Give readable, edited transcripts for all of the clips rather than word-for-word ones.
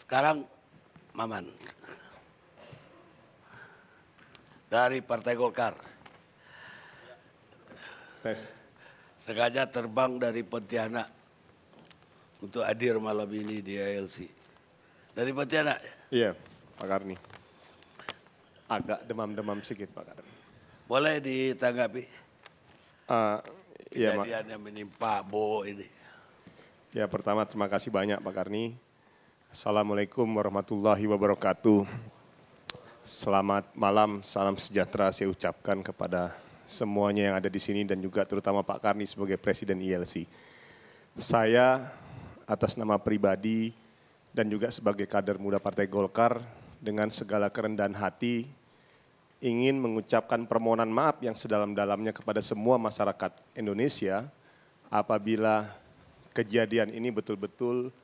Sekarang Maman dari Partai Golkar Tes. sengaja terbang dari Pontianak untuk hadir malam ini di ALC. Dari Pontianak ya? Iya, Pak Karni. Agak demam-demam sedikit, Pak Karni. Boleh ditanggapi Iya, Mak. kejadian yang menimpa Bo ini? Ya, pertama terima kasih banyak Pak Karni. Assalamualaikum warahmatullahi wabarakatuh. Selamat malam, salam sejahtera saya ucapkan kepada semuanya yang ada di sini dan juga terutama Pak Karni sebagai Presiden ILC. Saya atas nama pribadi dan juga sebagai kader muda Partai Golkar dengan segala kerendahan hati ingin mengucapkan permohonan maaf yang sedalam-dalamnya kepada semua masyarakat Indonesia apabila kejadian ini betul-betul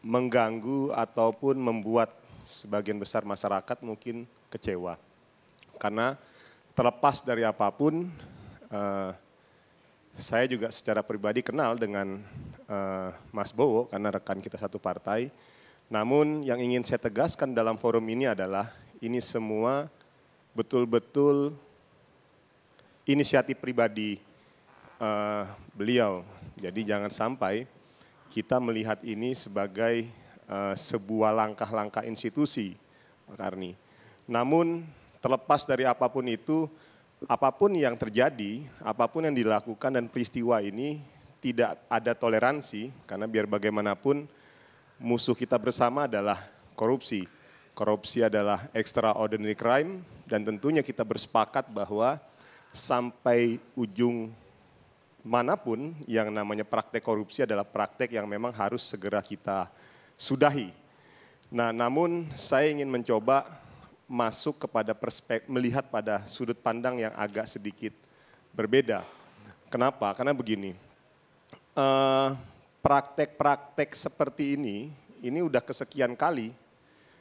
mengganggu ataupun membuat sebagian besar masyarakat mungkin kecewa. Karena terlepas dari apapun, saya juga secara pribadi kenal dengan Mas Bowo karena rekan kita satu partai. Namun yang ingin saya tegaskan dalam forum ini adalah ini semua betul-betul inisiatif pribadi beliau. Jadi jangan sampai kita melihat ini sebagai sebuah langkah-langkah institusi, Pak Karni. Namun terlepas dari apapun itu, apapun yang terjadi, apapun yang dilakukan dan peristiwa ini tidak ada toleransi karena biar bagaimanapun musuh kita bersama adalah korupsi. Korupsi adalah extraordinary crime dan tentunya kita bersepakat bahwa sampai ujung manapun yang namanya praktek korupsi adalah praktek yang memang harus segera kita sudahi. Nah, namun saya ingin mencoba masuk kepada melihat pada sudut pandang yang agak sedikit berbeda. Kenapa? Karena begini, praktek-praktek seperti ini udah kesekian kali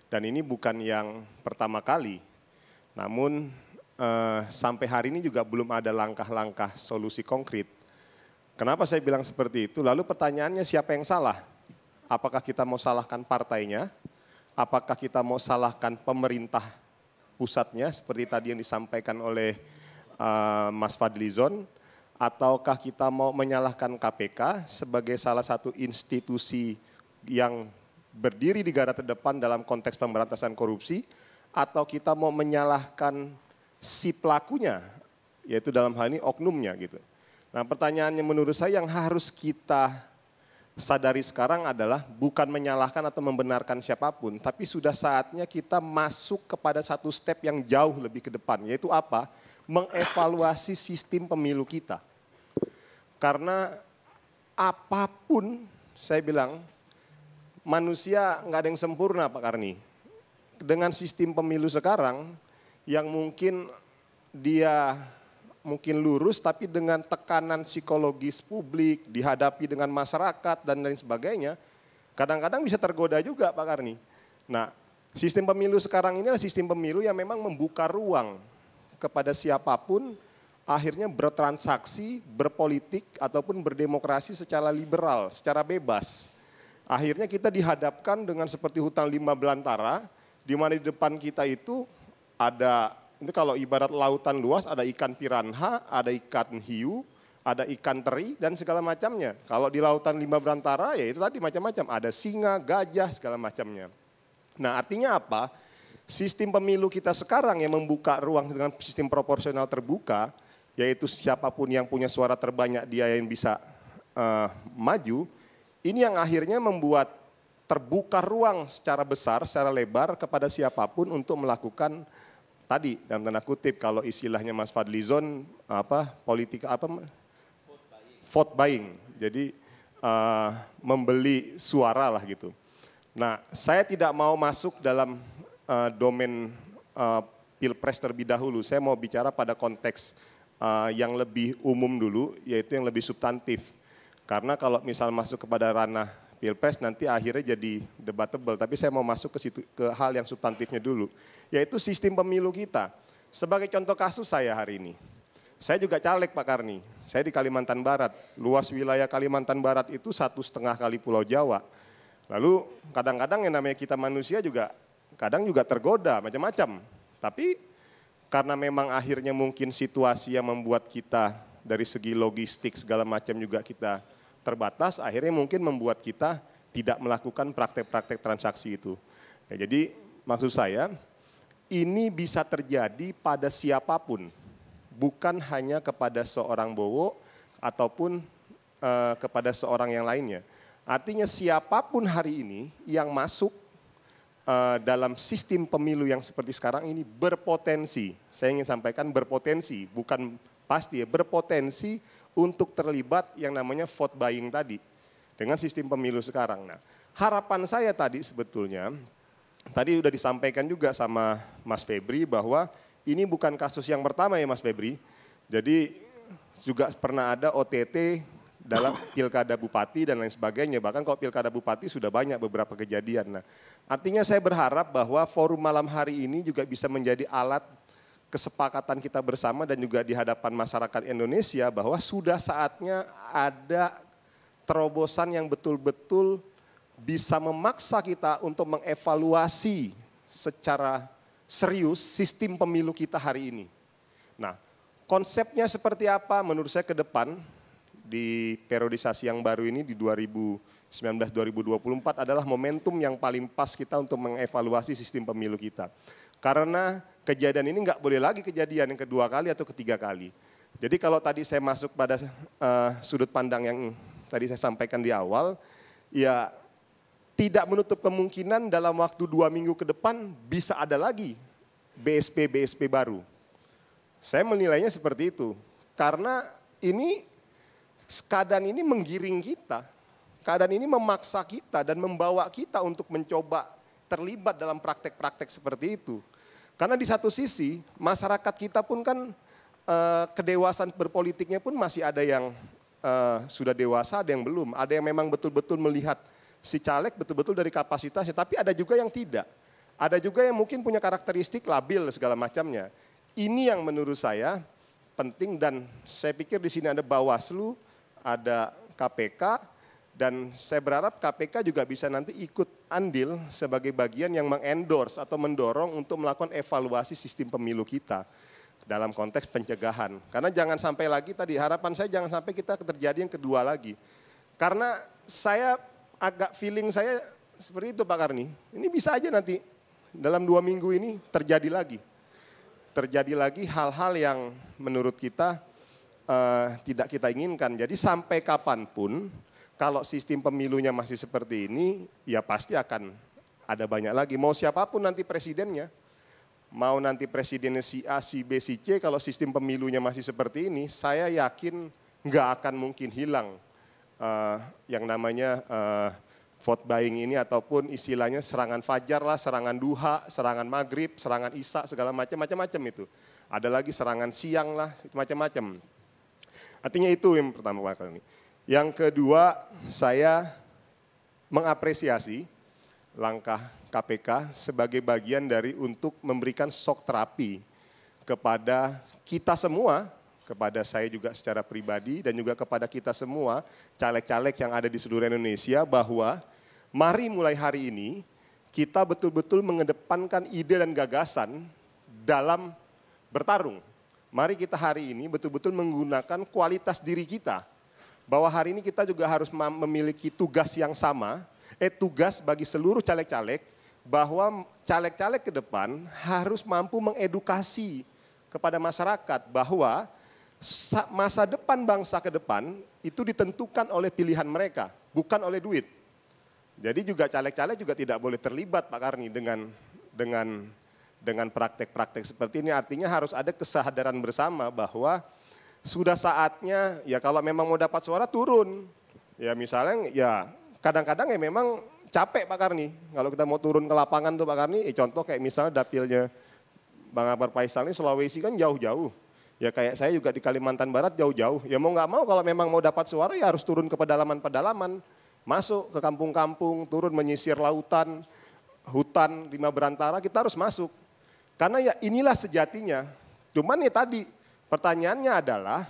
dan ini bukan yang pertama kali. Namun sampai hari ini juga belum ada langkah-langkah solusi konkret. Kenapa saya bilang seperti itu? Lalu pertanyaannya siapa yang salah? Apakah kita mau salahkan partainya? Apakah kita mau salahkan pemerintah pusatnya seperti tadi yang disampaikan oleh Mas Fadlizon? Ataukah kita mau menyalahkan KPK sebagai salah satu institusi yang berdiri di garda terdepan dalam konteks pemberantasan korupsi? Atau kita mau menyalahkan si pelakunya, yaitu dalam hal ini oknumnya gitu. Nah, pertanyaannya menurut saya yang harus kita sadari sekarang adalah bukan menyalahkan atau membenarkan siapapun, tapi sudah saatnya kita masuk kepada satu step yang jauh lebih ke depan, yaitu apa? Mengevaluasi sistem pemilu kita. Karena apapun, saya bilang, manusia nggak ada yang sempurna Pak Karni. Dengan sistem pemilu sekarang, yang mungkin dia mungkin lurus tapi dengan tekanan psikologis publik, dihadapi dengan masyarakat dan lain sebagainya, kadang-kadang bisa tergoda juga Pak Karni. Nah, sistem pemilu sekarang ini adalah sistem pemilu yang memang membuka ruang kepada siapapun akhirnya bertransaksi, berpolitik ataupun berdemokrasi secara liberal, secara bebas. Akhirnya kita dihadapkan dengan seperti hutan lima belantara, di mana di depan kita itu ada, ini kalau ibarat lautan luas ada ikan piranha, ada ikan hiu, ada ikan teri dan segala macamnya. Kalau di lautan lima belantara ya itu tadi macam-macam, ada singa, gajah, segala macamnya. Nah, artinya apa? Sistem pemilu kita sekarang yang membuka ruang dengan sistem proporsional terbuka, yaitu siapapun yang punya suara terbanyak dia yang bisa maju, ini yang akhirnya membuat terbuka ruang secara besar, secara lebar kepada siapapun untuk melakukan tadi dalam tanda kutip kalau istilahnya Mas Fadlizon vote buying. Jadi membeli suara lah gitu. Nah, saya tidak mau masuk dalam domain pilpres terlebih dahulu. Saya mau bicara pada konteks yang lebih umum dulu, yaitu yang lebih substantif. Karena kalau misal masuk kepada ranah pilpres nanti akhirnya jadi debatable, tapi saya mau masuk ke situ, ke hal yang substantifnya dulu, yaitu sistem pemilu kita. Sebagai contoh kasus saya hari ini, saya juga caleg Pak Karni, saya di Kalimantan Barat, luas wilayah Kalimantan Barat itu 1,5 kali Pulau Jawa. Lalu kadang-kadang yang namanya kita manusia juga kadang juga tergoda macam-macam. Tapi karena memang akhirnya mungkin situasi yang membuat kita dari segi logistik segala macam juga kita terbatas, akhirnya mungkin membuat kita tidak melakukan praktek-praktek transaksi itu. Ya, jadi maksud saya ini bisa terjadi pada siapapun, bukan hanya kepada seorang Bowo ataupun kepada seorang yang lainnya. Artinya siapapun hari ini yang masuk dalam sistem pemilu yang seperti sekarang ini berpotensi, saya ingin sampaikan berpotensi, bukan pasti ya, berpotensi untuk terlibat yang namanya vote buying tadi dengan sistem pemilu sekarang. Nah, harapan saya tadi sebetulnya, tadi sudah disampaikan juga sama Mas Febri bahwa ini bukan kasus yang pertama ya Mas Febri, jadi juga pernah ada OTT dalam pilkada bupati dan lain sebagainya. Bahkan kalau pilkada bupati sudah banyak beberapa kejadian. Nah, artinya saya berharap bahwa forum malam hari ini juga bisa menjadi alat kesepakatan kita bersama dan juga di hadapan masyarakat Indonesia bahwa sudah saatnya ada terobosan yang betul-betul bisa memaksa kita untuk mengevaluasi secara serius sistem pemilu kita hari ini. Nah, konsepnya seperti apa menurut saya ke depan di periodisasi yang baru ini di 2019-2024 adalah momentum yang paling pas kita untuk mengevaluasi sistem pemilu kita. Karena kejadian ini nggak boleh lagi kejadian yang kedua kali atau ketiga kali. Jadi kalau tadi saya masuk pada sudut pandang yang tadi saya sampaikan di awal, ya tidak menutup kemungkinan dalam waktu 2 minggu ke depan bisa ada lagi BSP baru. Saya menilainya seperti itu. Karena ini keadaan ini menggiring kita, keadaan ini memaksa kita dan membawa kita untuk mencoba terlibat dalam praktek-praktek seperti itu. Karena di satu sisi masyarakat kita pun kan kedewasaan berpolitiknya pun masih ada yang sudah dewasa, ada yang belum. Ada yang memang betul-betul melihat si caleg betul-betul dari kapasitasnya, tapi ada juga yang tidak. Ada juga yang mungkin punya karakteristik labil segala macamnya. Ini yang menurut saya penting dan saya pikir di sini ada Bawaslu, ada KPK, dan saya berharap KPK juga bisa nanti ikut andil sebagai bagian yang mengendorse atau mendorong untuk melakukan evaluasi sistem pemilu kita dalam konteks pencegahan. Karena jangan sampai lagi tadi, harapan saya jangan sampai kita terjadi yang kedua lagi. Karena saya agak feeling saya seperti itu Pak Karni, ini bisa aja nanti dalam 2 minggu ini terjadi lagi. Terjadi lagi hal-hal yang menurut kita tidak kita inginkan. Jadi sampai kapanpun kalau sistem pemilunya masih seperti ini, ya pasti akan ada banyak lagi. Mau siapapun nanti presidennya, mau nanti presidennya si A, si B, si C, kalau sistem pemilunya masih seperti ini, saya yakin nggak akan mungkin hilang yang namanya vote buying ini ataupun istilahnya serangan fajar lah, serangan duha, serangan maghrib, serangan isya, segala macam itu. Ada lagi serangan siang lah, macam-macam. Artinya itu yang pertama Pak Karni. Yang kedua, saya mengapresiasi langkah KPK sebagai bagian dari untuk memberikan shock terapi kepada kita semua, kepada saya juga secara pribadi dan juga kepada kita semua, caleg-caleg yang ada di seluruh Indonesia bahwa mari mulai hari ini kita betul-betul mengedepankan ide dan gagasan dalam bertarung. Mari kita hari ini betul-betul menggunakan kualitas diri kita. Bahwa hari ini kita juga harus memiliki tugas yang sama, tugas bagi seluruh caleg-caleg, bahwa caleg-caleg ke depan harus mampu mengedukasi kepada masyarakat bahwa masa depan bangsa ke depan itu ditentukan oleh pilihan mereka, bukan oleh duit. Jadi juga caleg-caleg juga tidak boleh terlibat Pak Karni dengan praktek-praktek seperti ini. Artinya harus ada kesadaran bersama bahwa sudah saatnya ya kalau memang mau dapat suara turun. Ya misalnya ya kadang-kadang ya memang capek Pak Karni. Kalau kita mau turun ke lapangan tuh Pak Karni, contoh kayak misalnya dapilnya Bang Akbar Faisal ini Sulawesi kan jauh-jauh. Ya kayak saya juga di Kalimantan Barat jauh-jauh. Ya mau nggak mau kalau memang mau dapat suara ya harus turun ke pedalaman-pedalaman. Masuk ke kampung-kampung, turun menyisir lautan, hutan, lima berantara, kita harus masuk. Karena ya inilah sejatinya. Cuman ya tadi pertanyaannya adalah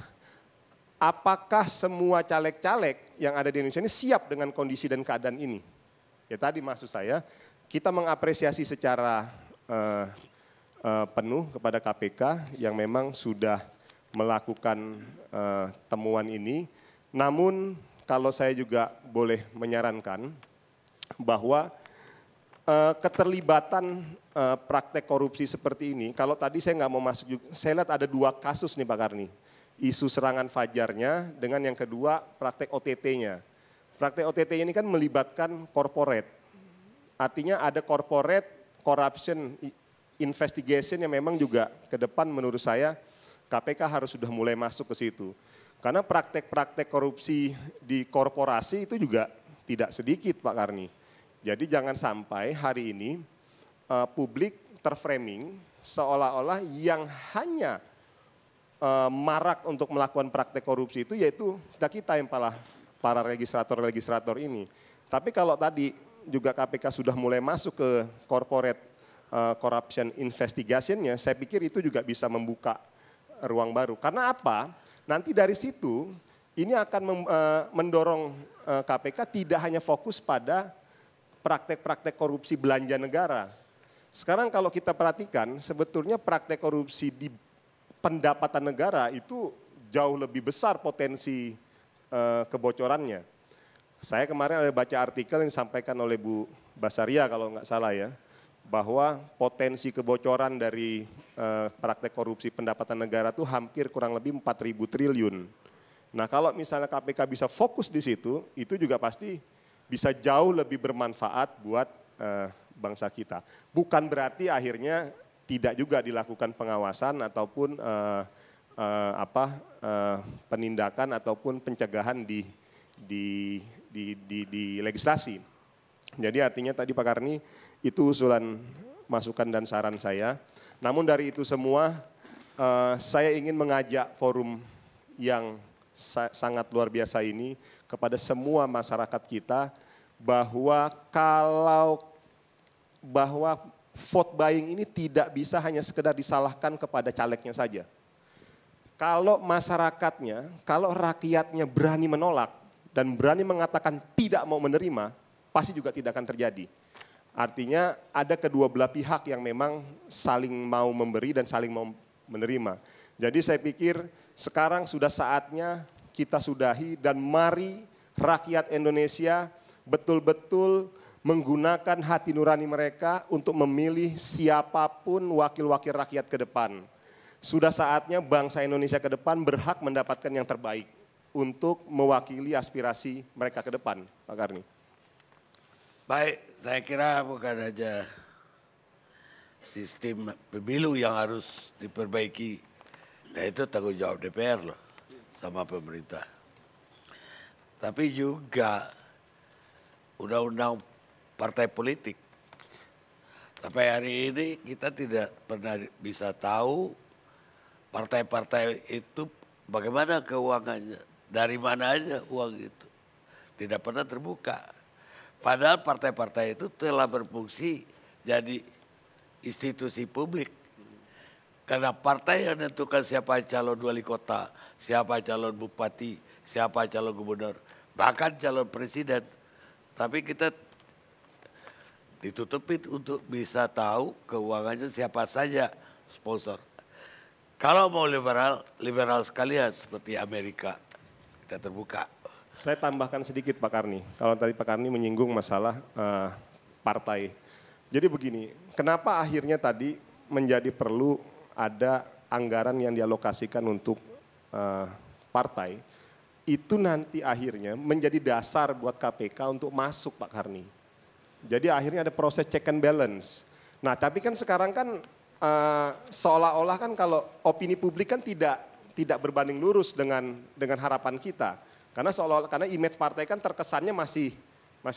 apakah semua caleg-caleg yang ada di Indonesia ini siap dengan kondisi dan keadaan ini? Ya tadi maksud saya, kita mengapresiasi secara penuh kepada KPK yang memang sudah melakukan temuan ini. Namun kalau saya juga boleh menyarankan bahwa keterlibatan praktek korupsi seperti ini, kalau tadi saya nggak mau masuk juga, saya lihat ada 2 kasus nih Pak Karni. Isu serangan Fajarnya dengan yang kedua praktek OTT-nya. Praktek OTT ini kan melibatkan corporate. Artinya ada corporate corruption investigation yang memang juga ke depan menurut saya KPK harus sudah mulai masuk ke situ. Karena praktek-praktek korupsi di korporasi itu juga tidak sedikit Pak Karni. Jadi jangan sampai hari ini publik terframing seolah-olah yang hanya marak untuk melakukan praktek korupsi itu yaitu kita yang para legislator ini. Tapi kalau tadi juga KPK sudah mulai masuk ke corporate corruption investigation-nya, saya pikir itu juga bisa membuka ruang baru. Karena apa? Nanti dari situ ini akan mendorong KPK tidak hanya fokus pada praktek-praktek korupsi belanja negara. Sekarang kalau kita perhatikan sebetulnya praktek korupsi di pendapatan negara itu jauh lebih besar potensi kebocorannya. Saya kemarin ada baca artikel yang disampaikan oleh Bu Basaria kalau nggak salah ya, bahwa potensi kebocoran dari praktek korupsi pendapatan negara itu hampir kurang lebih 4.000 triliun. Nah kalau misalnya KPK bisa fokus di situ, itu juga pasti bisa jauh lebih bermanfaat buat bangsa kita. Bukan berarti akhirnya tidak juga dilakukan pengawasan ataupun penindakan ataupun pencegahan di legislasi. Jadi artinya tadi Pak Karni itu usulan masukan dan saran saya. Namun dari itu semua saya ingin mengajak forum yang sangat luar biasa ini kepada semua masyarakat kita bahwa vote buying ini tidak bisa hanya sekedar disalahkan kepada calegnya saja. Kalau masyarakatnya, kalau rakyatnya berani menolak dan berani mengatakan tidak mau menerima, pasti juga tidak akan terjadi. Artinya ada kedua belah pihak yang memang saling mau memberi dan saling mau menerima. Jadi saya pikir sekarang sudah saatnya kita sudahi dan mari rakyat Indonesia betul-betul menggunakan hati nurani mereka untuk memilih siapapun wakil-wakil rakyat ke depan. Sudah saatnya bangsa Indonesia ke depan berhak mendapatkan yang terbaik untuk mewakili aspirasi mereka ke depan, Pak Karni. Baik, saya kira bukan aja sistem pemilu yang harus diperbaiki. Nah itu tanggung jawab DPR loh sama pemerintah. Tapi juga undang-undang partai politik. Sampai hari ini kita tidak pernah bisa tahu partai-partai itu bagaimana keuangannya, dari mana aja uang itu. Tidak pernah terbuka. Padahal partai-partai itu telah berfungsi jadi institusi publik. Karena partai yang menentukan siapa calon wali kota, siapa calon bupati, siapa calon gubernur, bahkan calon presiden. Tapi kita ditutupin untuk bisa tahu keuangannya siapa saja sponsor. Kalau mau liberal, liberal sekalian seperti Amerika, kita terbuka. Saya tambahkan sedikit Pak Karni, kalau tadi Pak Karni menyinggung masalah partai. Jadi begini, kenapa akhirnya tadi menjadi perlu ada anggaran yang dialokasikan untuk partai, itu nanti akhirnya menjadi dasar buat KPK untuk masuk Pak Karni. Jadi akhirnya ada proses check and balance. Nah tapi kan sekarang kan seolah-olah kan kalau opini publik kan tidak berbanding lurus dengan harapan kita. Karena image partai kan terkesannya masih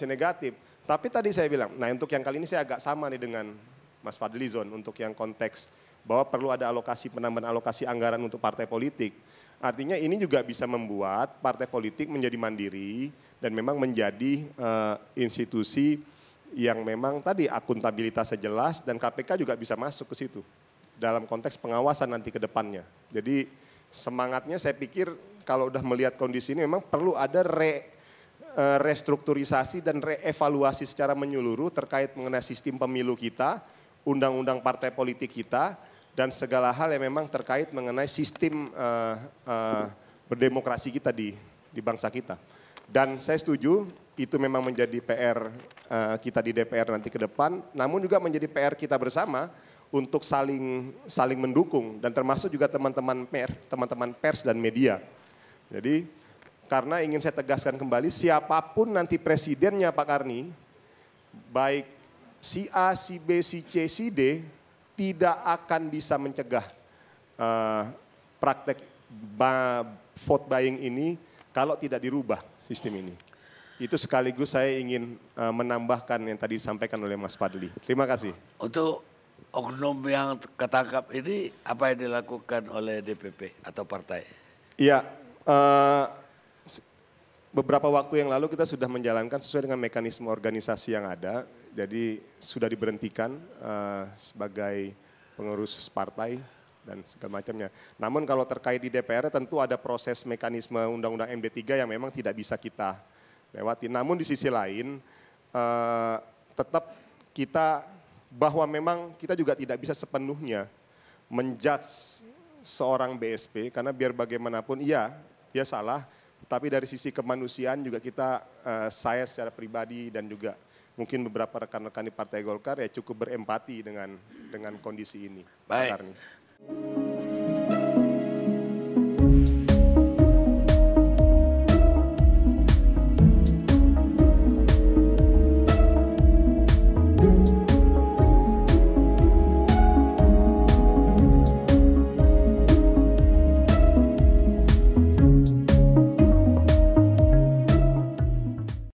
negatif. Tapi tadi saya bilang, nah untuk yang kali ini saya agak sama nih dengan Mas Fadlizon untuk yang konteks bahwa perlu ada penambahan alokasi anggaran untuk partai politik. Artinya ini juga bisa membuat partai politik menjadi mandiri dan memang menjadi institusi yang memang tadi akuntabilitasnya jelas dan KPK juga bisa masuk ke situ dalam konteks pengawasan nanti ke depannya. Jadi semangatnya saya pikir kalau udah melihat kondisi ini memang perlu ada restrukturisasi dan reevaluasi secara menyeluruh terkait mengenai sistem pemilu kita, undang-undang partai politik kita, dan segala hal yang memang terkait mengenai sistem berdemokrasi kita di bangsa kita. Dan saya setuju itu memang menjadi PR kita di DPR nanti ke depan, namun juga menjadi PR kita bersama untuk saling mendukung, dan termasuk juga teman-teman pers dan media. Jadi karena ingin saya tegaskan kembali, siapapun nanti presidennya Pak Karni, baik si A, si B, si C, si D, tidak akan bisa mencegah praktek vote buying ini kalau tidak dirubah sistem ini. Itu sekaligus saya ingin menambahkan yang tadi disampaikan oleh Mas Fadli. Terima kasih. Untuk oknum yang ketangkap ini, apa yang dilakukan oleh DPP atau partai? Iya, beberapa waktu yang lalu kita sudah menjalankan sesuai dengan mekanisme organisasi yang ada. Jadi sudah diberhentikan sebagai pengurus partai dan segala macamnya. Namun kalau terkait di DPR tentu ada proses mekanisme Undang-Undang MD3 yang memang tidak bisa kita lewati. Namun di sisi lain tetap kita bahwa memang kita juga tidak bisa sepenuhnya menjudge seorang BSP, karena biar bagaimanapun iya dia salah, tapi dari sisi kemanusiaan juga kita, saya secara pribadi dan juga mungkin beberapa rekan-rekan di Partai Golkar ya cukup berempati dengan kondisi ini. Baik.